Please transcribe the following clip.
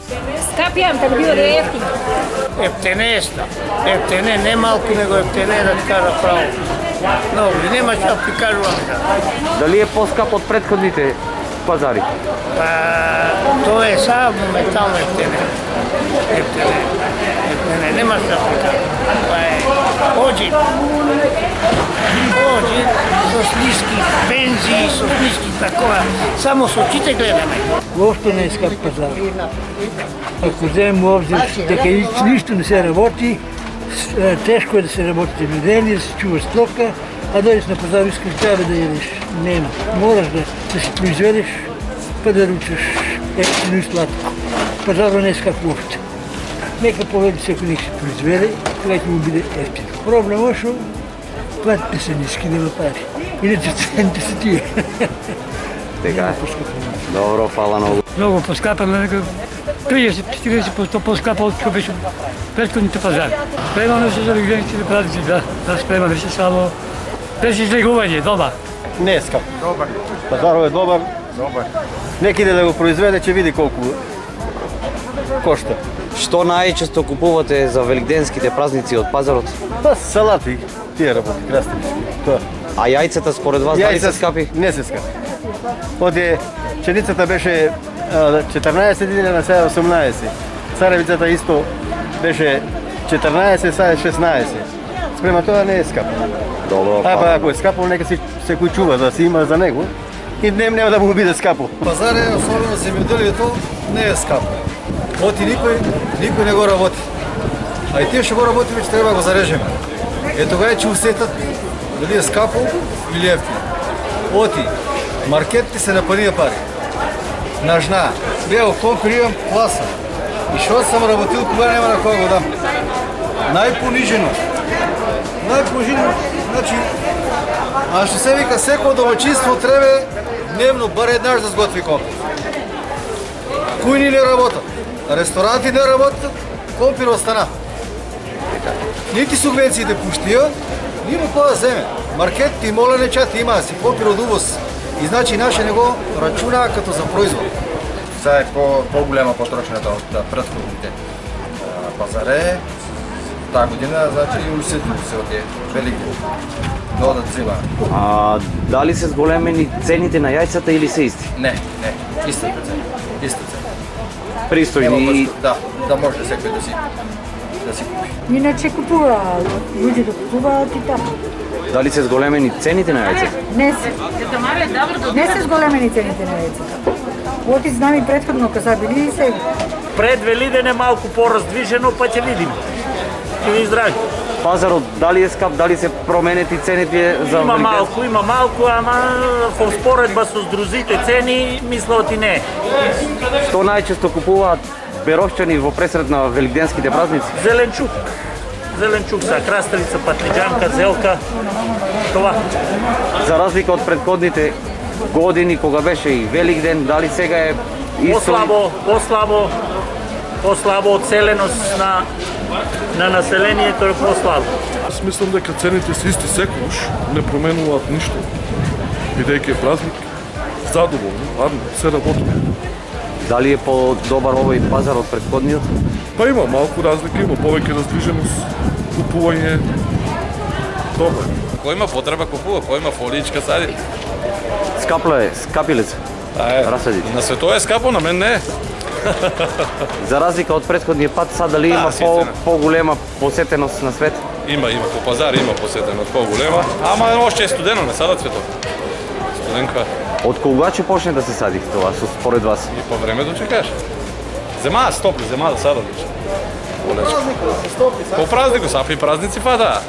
Скапијам, така било да е ефтино. Ефтенеста. Ефтене, не малко, него ефтене да ти кажа право. Много, нема šta ти кажувам. Дали е по-скъп от предходните пазари? Па, тоа е сега моментално ефтене. Ефтене. Ефтене, нема šta ти кажам. Па е, оđи. Оđи, со ниски пензии, со ниски такова. Само со очите гледаме. Въобще не е скъп пазар. Ако вземем в обзир дека нищо не се работи, тежко е да се работи земеделие, да се чува стока, а дойдеш на пазар искаш трябва да ядеш. Нема. Мораш да си произведеш, па да ручаш ефтино и сладко. Пазарът не е скъп въобще. Нека поведе всеки nek се произведе, когато му биде ефтино. Проблема е, що платите са ниски, нема пари. Иначе цените са тия. Така е. Добро, фала много. Много по-скъпа, 30-40% по-скъпа от какво беше предходните пазари. Спремаме се за великденските празници, да, спремаме се само без излегуване, дома. Не е скъп. Добър. Пазарът е добър. Нека иде да го произведе, че види колко кошта. Що най-често купувате за великденските празници от пазарот? Салати, тия работи, краставички. А яйцата според вас дали са скъпи? Не са скъпи. Оде пшеницата беше 14 дни, на сега 18. Царевицата исто беше 14, сега е 16. Спрема това не е скъпо. Добро, Па ако е скъпо, нека си всеки чува да си има за него и няма да му биде скъпо. Пазарът, особено земеделието, не е скъпо. Оти никой не го работи. А и тия ще го работим, че трябва да го зарежем. Е тогава, че усетат дали е скъпо или ефтино. Оти, маркетите се напълни пари. Нажна. Бе, конкурирам класа. И що съм работил, кога няма на кога го дам. Най-понижено. Значи, а ще се вика, всеко домачинство трябва дневно бар еднаш да сготви компир. Куйни не работят, ресторанти не работят, компир остана. Нити субвенциите пуштия, нито кога да вземе. Маркетите и молене чати има си компир от увоз. И значи наше не го рачуна като за производ. Сега е по-голяма потрочната от предходните пазаре. Тази година, значи, и усетили се от Великден. Додат зима. Дали са сголемени цените на яйцата или са исти? Не, истата цена. Пристойни. Да може всеки да си купи. Иначе купува, луѓето купуваат и така. Дали са сголемени цените на яйцата? Не се. Не се сголемени цените на яйцата. Оти знам и предходно кога били и сега. Пред Велиден е малко по-раздвижено, па ќе видим. Ќе ви здрави. Пазарот дали е скъп, дали се променят и цените за Има малко, ама в споредба с друзите цени, мисля оти не е. Що най-често купуваат беровчани во пресред на великденските празници? Зеленчук са, краставица, патлиджанка, зелка, това. За разлика от предходните години, кога беше и Великден, дали сега е по-слабо оцеленост на населението е по-слабо. Аз мислам дека цените са исти секојаш, не променуваат ништо. Бидејќи е празник, задоволно, ладно, се работи. Дали е по-добар овој пазар од предходниот? Па има малку разлика, има повеќе раздвиженост, купување. Добро. Кој има потреба купува, кој има фолиичка сади. Скапи ли се? Разсадите. На свето е скапо, на мен не е. За разлика от предходния път, сега дали има по-голема посетеност на свет? Има, по пазар има посетеност по-голема, ама още е студено, не сада цветов. Студенка. От кога че почне да се сади това, според вас? И по времето чекаш. Зема да стопли, зема да сада. По празнику, са и празници па да.